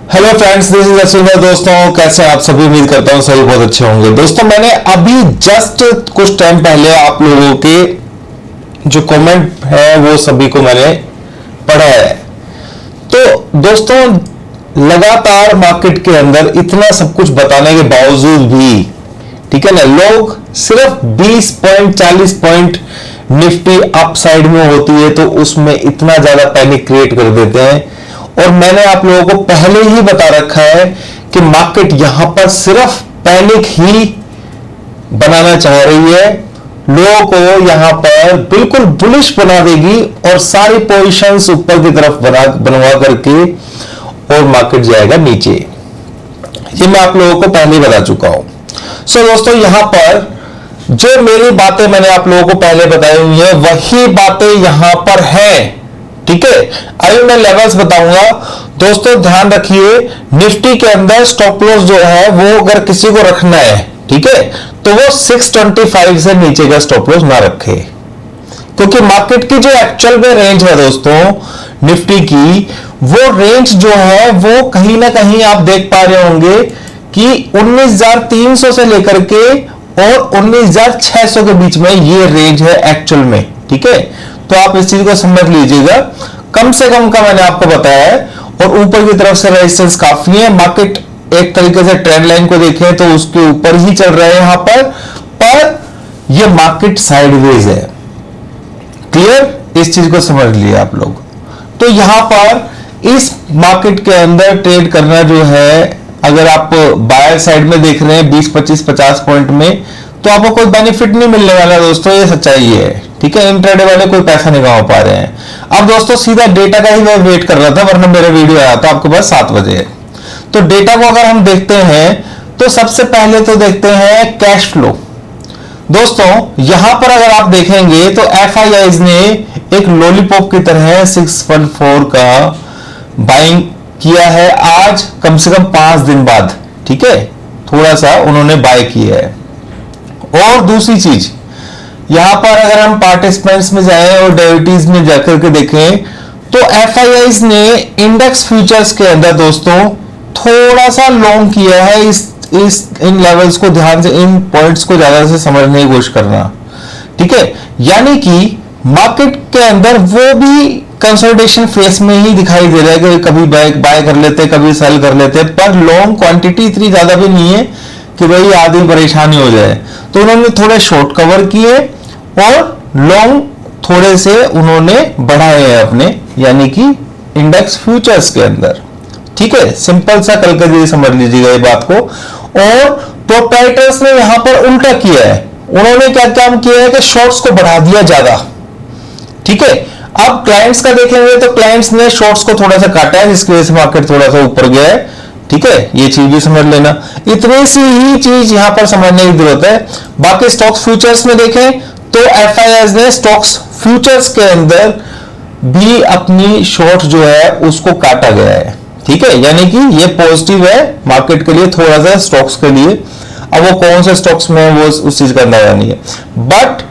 Hello friends, this is Ashwin. दोस्तों कैसे हैं आप सभी? उम्मीद करता हूं सभी बहुत अच्छे होंगे। दोस्तों मैंने अभी जस्ट कुछ टाइम पहले आप लोगों के जो कमेंट है वो सभी को मैंने पढ़ा है। तो दोस्तों लगातार मार्केट के अंदर इतना सब कुछ बताने के बावजूद भी, ठीक है ना, लोग सिर्फ 20 पॉइंट 40 पॉइंट निफ्टी अपसाइड में होती है तो उसमें इतना ज्यादा पैनिक क्रिएट कर देते हैं। और मैंने आप लोगों को पहले ही बता रखा है कि मार्केट यहां पर सिर्फ पैनिक ही बनाना चाह रही है, लोगों को यहां पर बिल्कुल बुलिश बना देगी और सारी पोजीशंस ऊपर की तरफ बनवा करके और मार्केट जाएगा नीचे। ये मैं आप लोगों को पहले ही बता चुका हूं। सो दोस्तों यहां पर जो मेरी बातें मैंने आप लोगों को पहले बताई हुई है वही बातें यहां पर है, ठीक है। अभी मैं लेवल्स बताऊंगा। दोस्तों ध्यान रखिए, निफ्टी के अंदर स्टॉप लॉस जो है वो अगर किसी को रखना है, ठीक है, तो वो 625 से नीचे का स्टॉप लॉस ना रखे, क्योंकि मार्केट की जो एक्चुअल में रेंज है दोस्तों निफ्टी की, वो रेंज जो है वो कहीं ना कहीं आप देख पा रहे होंगे कि 19,300 से लेकर के और 19,600 के बीच में ये रेंज है एक्चुअल में, ठीक है। तो आप इस चीज को समझ लीजिएगा, कम से कम का मैंने आपको बताया है। और ऊपर की तरफ से रेजिस्टेंस काफी है। मार्केट एक तरीके से ट्रेंड लाइन को देखें तो उसके ऊपर ही चल रहा है यहां पर यह मार्केट साइडवेज है। क्लियर? इस चीज को समझ लिए आप लोग। तो यहां पर इस मार्केट के अंदर ट्रेड करना जो है, अगर आप बायर साइड में देख रहे हैं 20 25 50 पॉइंट में, तो आपको कोई बेनिफिट नहीं मिलने वाला दोस्तों, ये सच्चाई है, ठीक है। इंट्राडे वाले कोई पैसा नहीं कमा पा रहे हैं। अब दोस्तों सीधा डेटा का ही मैं वेट कर रहा था, वरना मेरा वीडियो आया था आपके पास 7 बजे। तो डेटा को अगर हम देखते हैं तो सबसे पहले तो देखते हैं कैश फ्लो। दोस्तों यहां पर अगर आप देखेंगे तो एफआईआईज ने एक लॉलीपॉप की तरह 614 का बाइंग किया है आज कम से कम 5 दिन बाद, ठीक है। थोड़ा सा उन्होंने बाय किया है। और दूसरी चीज, यहां पर अगर हम पार्टिसिपेंट्स में जाएं और डेरिवेटिव्स में जाकर के देखें तो एफआईआईज ने इंडेक्स फ्यूचर्स के अंदर दोस्तों थोड़ा सा लॉन्ग किया है। इन लेवल्स को ध्यान से, इन पॉइंट्स को ज्यादा से समझने की कोशिश करना, ठीक है। यानी कि मार्केट के अंदर वो भी कंसोलिडेशन फेस में ही दिखाई दे रहा है कि कभी बाय कर लेते, कभी सेल कर लेते, पर लॉन्ग क्वांटिटी इतनी ज्यादा भी नहीं है कि भाई आदमी परेशानी हो जाए। तो उन्होंने थोड़े शॉर्ट कवर किए और लॉन्ग थोड़े से उन्होंने बढ़ाए हैं अपने, यानी कि इंडेक्स फ्यूचर्स के अंदर, ठीक है। सिंपल सा कल कर समझ लीजिएगा ये बात को। और प्रोप्राइटर्स ने यहां पर उल्टा किया है। उन्होंने क्या काम किया है कि शॉर्ट्स को बढ़ा दिया ज्यादा, ठीक है। अब क्लाइंट्स का देखेंगे तो क्लाइंट्स ने शॉर्ट्स को थोड़ा सा काटा है, जिसकी वजह से मार्केट थोड़ा सा ऊपर गया है, ठीक है। ये चीज भी समझ लेना, इतनी सी ही चीज यहां पर समझने की जरूरत है। बाकी स्टॉक्स फ्यूचर्स में देखें तो एफआईआईज ने स्टॉक्स फ्यूचर्स के अंदर भी अपनी शॉर्ट जो है उसको काटा गया है, ठीक है। यानी कि ये पॉजिटिव है मार्केट के लिए, थोड़ा सा स्टॉक्स के लिए। अब वो कौन से स्टॉक्स में वो उस चीज का अंदाजा नहीं है। बट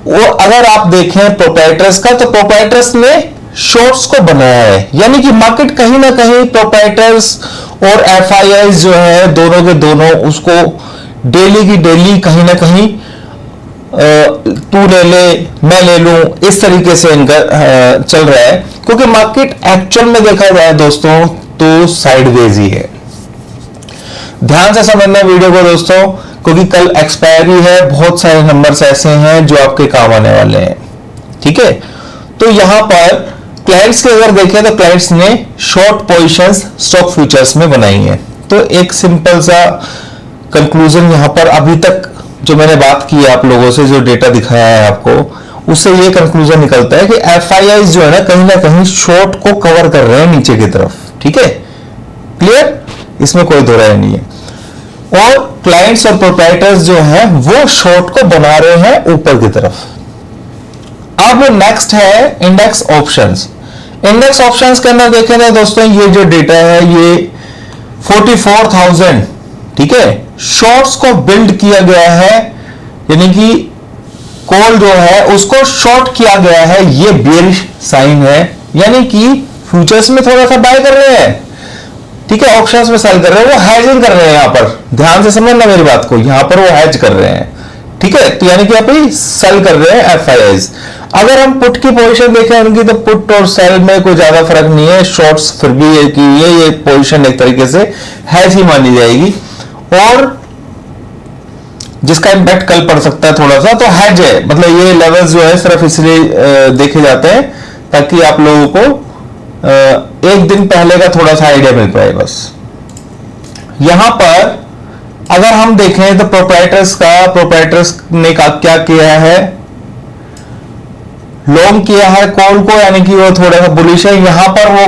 वो अगर आप देखें प्रोप्राइटर्स का, तो प्रोप्राइटर्स ने शॉर्ट्स को बनाया है, यानी कि मार्केट कहीं ना कहीं प्रोप्राइटर्स और एफआईआईज जो है दोनों के दोनों उसको डेली की डेली कहीं ना कहीं तू ले ले मैं ले लूं, इस तरीके से इनका चल रहा है। क्योंकि मार्केट एक्चुअल में देखा जाए दोस्तों तो साइडवेज ही है। ध्यान से समझना वीडियो को दोस्तों, क्योंकि कल एक्सपायरी है, बहुत सारे नंबर्स ऐसे हैं जो आपके काम आने वाले हैं, ठीक है। तो यहां पर क्लाइंट्स के अगर देखें तो क्लाइंट्स ने शॉर्ट पोजीशंस स्टॉक फ्यूचर्स में बनाई है। तो एक सिंपल सा कंक्लूजन यहां पर अभी तक जो मैंने बात की आप लोगों से, जो डेटा दिखाया है आपको, उससे ये कंक्लूजन निकलता है कि एफआईआईज जो है ना कहीं शॉर्ट को कवर कर रहे हैं नीचे की तरफ, ठीक है। क्लियर? इसमें कोई दो राय नहीं है। और क्लाइंट्स और प्रोप्राइटर्स जो हैं वो शॉर्ट को बना रहे हैं ऊपर की तरफ। अब नेक्स्ट है इंडेक्स ऑप्शंस। इंडेक्स ऑप्शंस के अंदर देखें ना दोस्तों, ये जो डेटा है ये 44,000, ठीक है, शॉर्ट्स को बिल्ड किया गया है, यानी कि कॉल जो है उसको शॉर्ट किया गया है। ये बेयरिश साइन है, यानी कि फ्यूचर्स में थोड़ा सा बाय कर रहे हैं, ठीक है, ऑप्शंस में सेल कर रहे हैं, वो हेजिंग कर रहे हैं। यहां पर ध्यान से समझना मेरी बात को, यहां पर वो हेज कर रहे हैं। ठीक है, तो यानी कि आप सेल कर रहे हैं FIIs। अगर हम पुट की पोजीशन देखें उनकी, तो पुट और सेल में कोई ज्यादा फर्क नहीं है, शॉर्ट्स फिर भी है कि ये पोजीशन एक तरीके से हैज ही मानी जाएगी, और जिसका इम्पैक्ट कल पड़ सकता है थोड़ा सा, तो हैज है। मतलब ये लेवल्स जो है सिर्फ इसलिए देखे जाते हैं ताकि आप लोगों को एक दिन पहले का थोड़ा सा आइडिया मिल पाए बस। यहां पर अगर हम देखें तो प्रोप्राइटर्स ने क्या किया है, लॉन्ग किया है कॉल को, यानी कि वो थोड़ा सा बुलिश है। यहां पर वो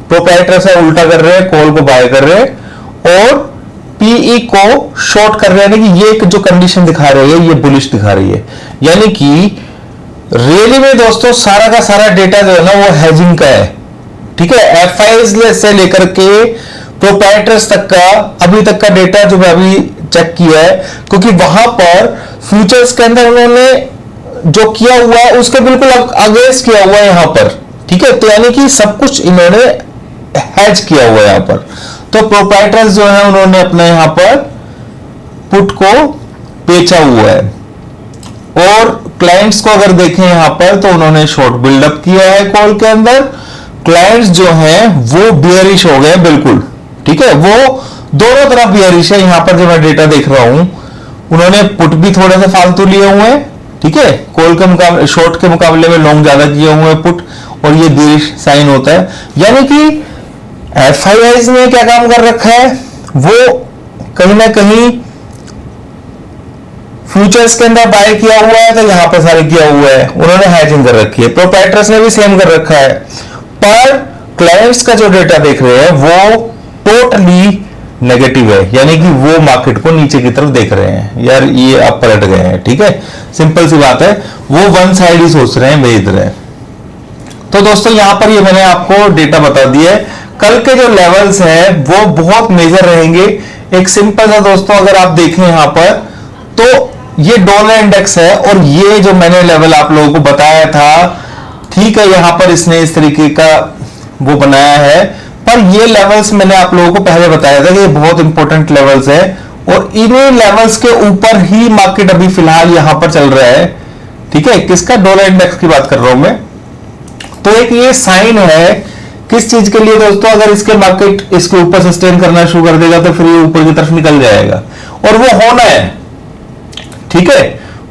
प्रोप्राइटर्स है उल्टा कर रहे हैं, कॉल को बाय कर रहे हैं, और पीई को शॉर्ट कर रहे हैं। यानी कि ये जो कंडीशन दिखा रही है ये बुलिश दिखा रही है, यानी कि रियली में दोस्तों सारा का सारा डेटा जो है ना वो हेजिंग का है। ठीक है, FIIs से लेकर के प्रोप्राइटर्स तक का अभी तक का डेटा जो मैं अभी चेक किया है, क्योंकि वहां पर फ्यूचर्स के अंदर उन्होंने जो किया हुआ है उसके बिल्कुल अगेंस्ट किया हुआ है यहां पर। ठीक है, तो यानी कि सब कुछ इन्होंने हैज किया हुआ है यहां पर। तो प्रोप्राइटर्स जो है उन्होंने अपना यहां पर पुट को बेचा हुआ है, और क्लाइंट्स को अगर देखें यहां पर तो उन्होंने शॉर्ट बिल्डअप किया है कॉल के अंदर। क्लाइंट्स जो हैं वो बियरिश हो गए बिल्कुल। ठीक है, वो दोनों तरफ बियरिश है। यहां पर जो मैं डेटा देख रहा हूं, उन्होंने पुट भी थोड़े से फालतू लिए हुए हैं। ठीक है, कॉल के मुकाबले शॉर्ट के मुकाबले में लॉन्ग ज्यादा किए हुए हैं पुट, और ये बियरिश साइन होता है। यानी कि FIIs ने क्या काम कर रखा है, वो कहीं ना कहीं फ्यूचर्स के अंदर बाय किया हुआ है, तो यहां पर सारे किया हुआ है, उन्होंने हैजिंग कर रखी है। प्रोप्राइटर्स ने भी सेम कर रखा है, पर क्लाइंट्स का जो डेटा देख रहे हैं वो टोटली नेगेटिव है, यानी कि वो मार्केट को नीचे की तरफ देख रहे हैं। यार ये अब पलट गए हैं। ठीक है, सिंपल सी बात है, वो वन साइड ही सोच रहे हैं, भेज रहे हैं। तो दोस्तों यहां पर ये मैंने आपको डेटा बता दिया है। कल के जो लेवल्स हैं वो बहुत मेजर रहेंगे। एक सिंपल सा दोस्तों अगर आप देखें यहां पर, तो ये डॉलर इंडेक्स है, और ये जो मैंने लेवल आप लोगों को बताया था, ठीक है, यहां पर इसने इस तरीके का वो बनाया है, पर ये लेवल्स मैंने आप लोगों को पहले बताया था कि ये बहुत इंपॉर्टेंट लेवल्स है, और इन्हीं लेवल्स के ऊपर ही मार्केट अभी फिलहाल यहां पर चल रहा है। ठीक है, किसका? डॉलर इंडेक्स की बात कर रहा हूं मैं। तो एक ये साइन है किस चीज के लिए दोस्तों, अगर इसके मार्केट इसके ऊपर सस्टेन करना शुरू कर देगा तो फिर ये ऊपर की तरफ निकल जाएगा, और वो होना है। ठीक है,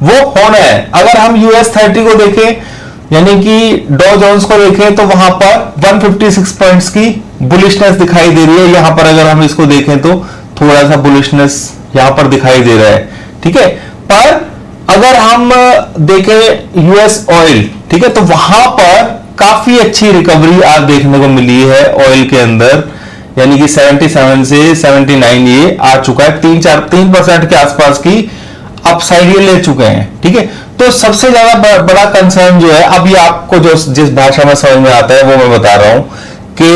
वो होना है। अगर हम US 30 को देखें, यानी कि डॉ जोन्स को देखें, तो वहां पर 156 पॉइंट्स की बुलिशनेस दिखाई दे रही है। यहां पर अगर हम इसको देखें तो थोड़ा सा बुलिशनेस यहां पर दिखाई दे रहा है। ठीक है, पर अगर हम देखें US ऑयल, ठीक है, तो वहां पर काफी अच्छी रिकवरी आज देखने को मिली है ऑयल के अंदर, यानी कि 77 से 79 ये आ चुका है, 3% के आसपास की अपसाइड ये ले चुके हैं। ठीक है, तो सबसे ज्यादा बड़ा कंसर्न जो है, अब ये आपको जो जिस भाषा में समझ में आता है वो मैं बता रहा हूं कि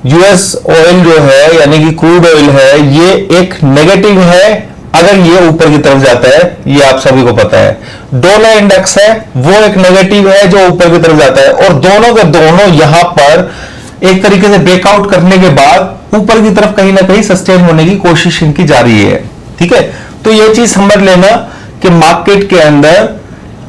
US ऑयल जो है, यानी कि क्रूड ऑयल है, ये एक नेगेटिव है अगर ये ऊपर की तरफ जाता है, ये आप सभी को पता है। डॉलर इंडेक्स है, वो एक नेगेटिव है जो ऊपर की तरफ जाता है, और दोनों के दोनों यहां पर एक तरीके से ब्रेकआउट करने के बाद ऊपर की तरफ कहीं ना कहीं सस्टेन होने की कोशिश इनकी जारी है। ठीक है, तो ये चीज समझ लेना कि मार्केट के अंदर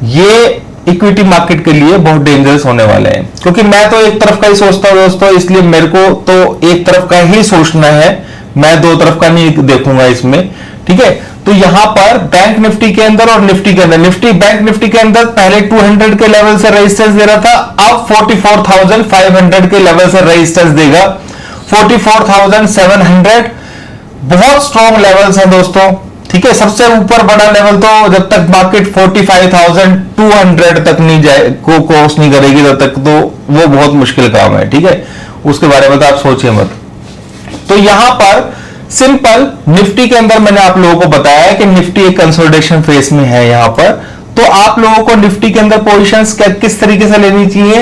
ये इक्विटी मार्केट के लिए बहुत डेंजरस होने वाले हैं, क्योंकि मैं तो एक तरफ का ही सोचता हूं दोस्तों, इसलिए मेरे को तो एक तरफ का ही सोचना है, मैं दो तरफ का नहीं देखूंगा इसमें। ठीक है, तो यहां पर बैंक निफ्टी के अंदर और निफ्टी के अंदर, बैंक निफ्टी के अंदर पहले 200 के लेवल से रेजिस्टेंस दे रहा था, अब 44,500 के लेवल से रेजिस्टेंस देगा। 44,700 बहुत स्ट्रॉन्ग लेवल्स हैं दोस्तों। ठीक है, सबसे ऊपर बड़ा लेवल तो जब तक मार्केट 45,200 तक नहीं जाए को क्रॉस नहीं करेगी तब तक तो वो बहुत मुश्किल काम है। ठीक है, उसके बारे में तो आप सोचिए मत। तो यहां पर सिंपल निफ्टी के अंदर मैंने आप लोगों को बताया कि निफ्टी एक कंसोलिडेशन फेज में है यहां पर, तो आप लोगों को निफ्टी के अंदर पोजीशंस किस तरीके से लेनी चाहिए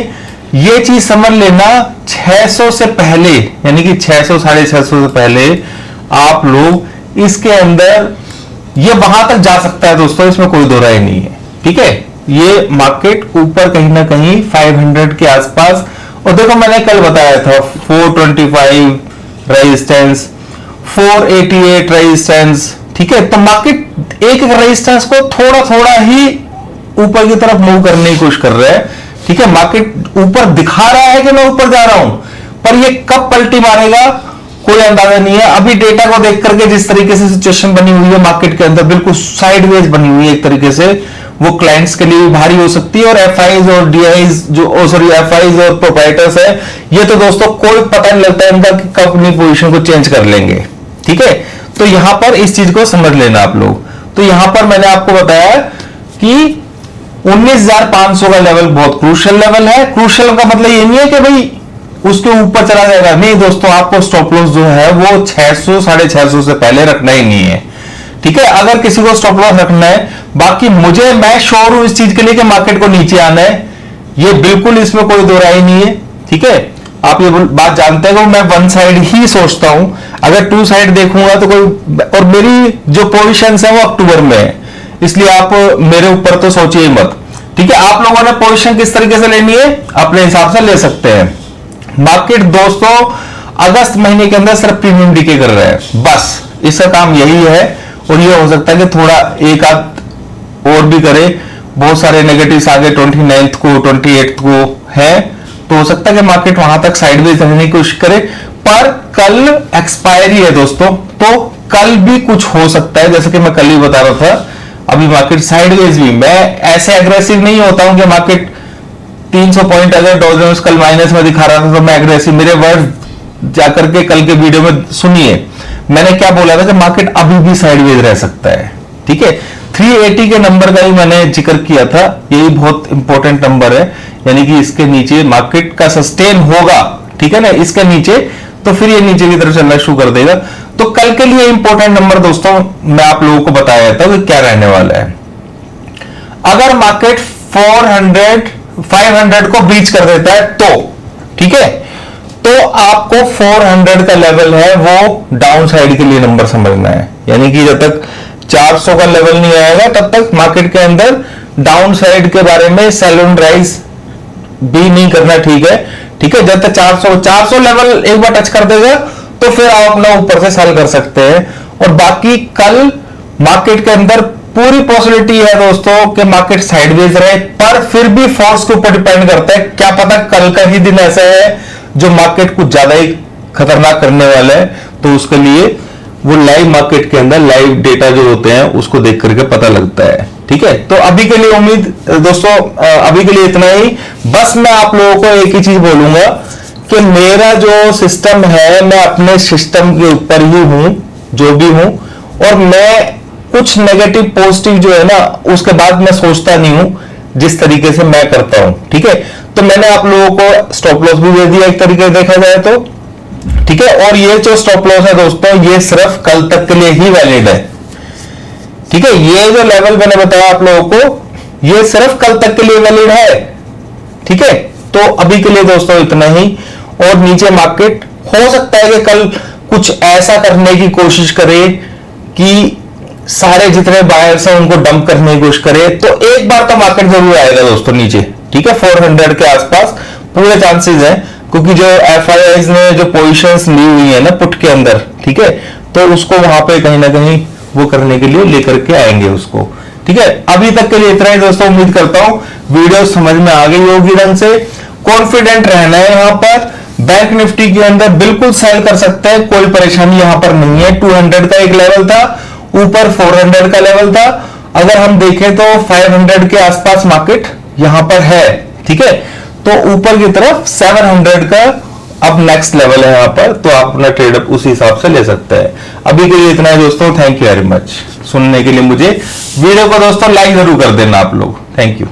ये चीज समझ लेना। 600 से पहले, यानी कि 600 650 से पहले आप लोग इसके अंदर ये वहां तक जा सकता है दोस्तों, इसमें कोई दो राय नहीं है। ठीक है, ये मार्केट ऊपर कहीं ना कहीं 500 के आसपास, और देखो मैंने कल बताया था 425 रेजिस्टेंस, 488 रेजिस्टेंस, ठीक है। तो मार्केट एक एक रेजिस्टेंस को थोड़ा थोड़ा ही ऊपर की तरफ मूव करने की कोशिश कर रहा है, ठीक है। मार्केट ऊपर दिखा रहा है कि मैं ऊपर जा रहा हूं, पर ये कब पलटी मारेगा कोई अंदाजा नहीं है। अभी डेटा को देख करके जिस तरीके से सिचुएशन बनी हुई है मार्केट के अंदर, बिल्कुल साइडवेज बनी हुई है एक तरीके से, वो क्लाइंट्स के लिए भी भारी हो सकती है। और एफआईज और डीआईज जो सॉरी एफआईज और प्रोप्राइटर्स है, ये तो दोस्तों कोई पता नहीं लगता इनका कि कब अपनी पोजीशन को चेंज कर लेंगे, ठीक है। तो यहां पर इस चीज को समझ लेना आप लोग। तो यहां पर मैंने आपको बताया कि 19,500 का लेवल बहुत क्रूशियल लेवल है। क्रूशियल का मतलब ये नहीं है कि भाई उसके ऊपर चला जाएगा, नहीं दोस्तों, आपको स्टॉप लॉस जो है वो 600 650 से पहले रखना ही नहीं है, ठीक है। अगर किसी को स्टॉप लॉस रखना है, बाकी मैं श्योर हूं इस चीज के लिए कि मार्केट को नीचे आना है, ये बिल्कुल इसमें कोई दो राय नहीं है, ठीक है। आप ये बात जानते हैं कि मैं वन साइड ही सोचता हूं, अगर टू साइड देखूंगा तो कोई, और मेरी जो पोजीशंस है वो अक्टूबर में है, इसलिए आप मेरे ऊपर तो सोचिए मत, ठीक है। आप लोगों ने पोजीशन किस तरीके से लेनी है अपने हिसाब से ले सकते हैं। मार्केट दोस्तों अगस्त महीने के अंदर सिर्फ प्रीमियम डीके कर रहा है, बस इसका काम यही है। और ये हो सकता है कि थोड़ा एक आध और भी करे, बहुत सारे नेगेटिव्स आगे 29 को 28 को है, तो हो सकता है कि मार्केट वहां तक साइडवेज रहने की कोशिश करे। पर कल एक्सपायरी है दोस्तों, तो कल भी कुछ हो सकता है, जैसे कि मैं कल ही बता रहा था। अभी मार्केट साइडवेज भी, मैं ऐसे एग्रेसिव नहीं होता हूं कि मार्केट 300 पॉइंट अगर डॉ जोन्स कल माइनस में दिखा रहा था तो मैं एग्रेसिव, मेरे वर्ड जाकर के कल के वीडियो में सुनिए, मैंने क्या बोला था कि मार्केट अभी भी साइडवेज रह सकता है, ठीक है। 380 के नंबर का ही मैंने जिक्र किया था, यही बहुत इंपॉर्टेंट नंबर है, यानी कि इसके नीचे मार्केट का सस्टेन होगा, ठीक है ना, इसके नीचे, तो फिर ये नीचे की तरफ चलना शुरू कर देगा। तो कल के लिए इंपॉर्टेंट नंबर दोस्तों मैं आप लोगों को बताया था कि क्या रहने वाला है। अगर मार्केट 500 को ब्रीच कर देता है तो, ठीक है, तो आपको 400 का लेवल है वो डाउन साइड के लिए नंबर समझना है, यानी कि जब तक 400 का लेवल नहीं आएगा तब तक मार्केट के अंदर डाउन साइड के बारे में सेल एंड राइज भी नहीं करना, ठीक है, ठीक है। जब तक 400 लेवल एक बार टच कर देगा तो फिर आप अपना ऊपर से सेल कर सकते हैं। और बाकी कल मार्केट के अंदर पूरी पॉसिबिलिटी है दोस्तों कि मार्केट साइडवेज रहे, पर फिर भी फोर्स के ऊपर डिपेंड करता है, क्या पता कल का ही दिन ऐसा है जो मार्केट कुछ ज्यादा ही खतरनाक करने वाला है, तो उसके लिए वो लाइव मार्केट के अंदर लाइव डेटा जो होते हैं उसको देख करके पता लगता है, ठीक है। तो अभी के लिए उम्मीद दोस्तों अभी के लिए इतना ही। बस मैं आप लोगों को एक ही चीज बोलूंगा कि मेरा जो सिस्टम है, मैं अपने सिस्टम के ऊपर ही हूं जो भी हूं, और मैं कुछ नेगेटिव पॉजिटिव जो है ना उसके बाद मैं सोचता नहीं हूं जिस तरीके से मैं करता हूं, ठीक है। तो मैंने आप लोगों को स्टॉप लॉस भी दे दिया एक तरीके से देखा जाए तो, ठीक है। और ये जो स्टॉप लॉस है दोस्तों ये सिर्फ कल तक के लिए ही वैलिड है, ठीक है। ये जो लेवल मैंने बताया आप लोगों को ये सिर्फ कल तक के लिए वैलिड है, ठीक है। तो अभी के लिए दोस्तों इतना ही। और नीचे मार्केट हो सकता है कि कल कुछ ऐसा करने की कोशिश करे कि सारे जितने बायर्स हैं उनको डंप करने की कोशिश करे, तो एक बार तो मार्केट जरूर आएगा दोस्तों नीचे, ठीक है। 400 के आसपास पूरे चांसेस हैं, क्योंकि जो एफआईआईज ने जो पोजीशंस ली हुई है ना पुट के अंदर, ठीक है, तो उसको वहां पे कहीं ना कहीं वो करने के लिए लेकर के आएंगे उसको, ठीक है। अभी तक के लिए इतना ही दोस्तों, उम्मीद करता हूं वीडियो समझ में आ गई होगी ढंग से। कॉन्फिडेंट रहना है यहां पर, बैंक निफ्टी के अंदर बिल्कुल सेल कर सकते हैं, कोई परेशानी यहां पर नहीं है। 200 का एक लेवल था, ऊपर 400 का लेवल था, अगर हम देखें तो 500 के आसपास मार्केट यहां पर है, ठीक है। तो ऊपर की तरफ 700 का अब नेक्स्ट लेवल है यहां पर, तो आप अपना ट्रेड अप उसी हिसाब से ले सकते हैं। अभी के लिए इतना है दोस्तों, थैंक यू वेरी मच सुनने के लिए मुझे। वीडियो को दोस्तों लाइक जरूर कर देना आप लोग, थैंक यू।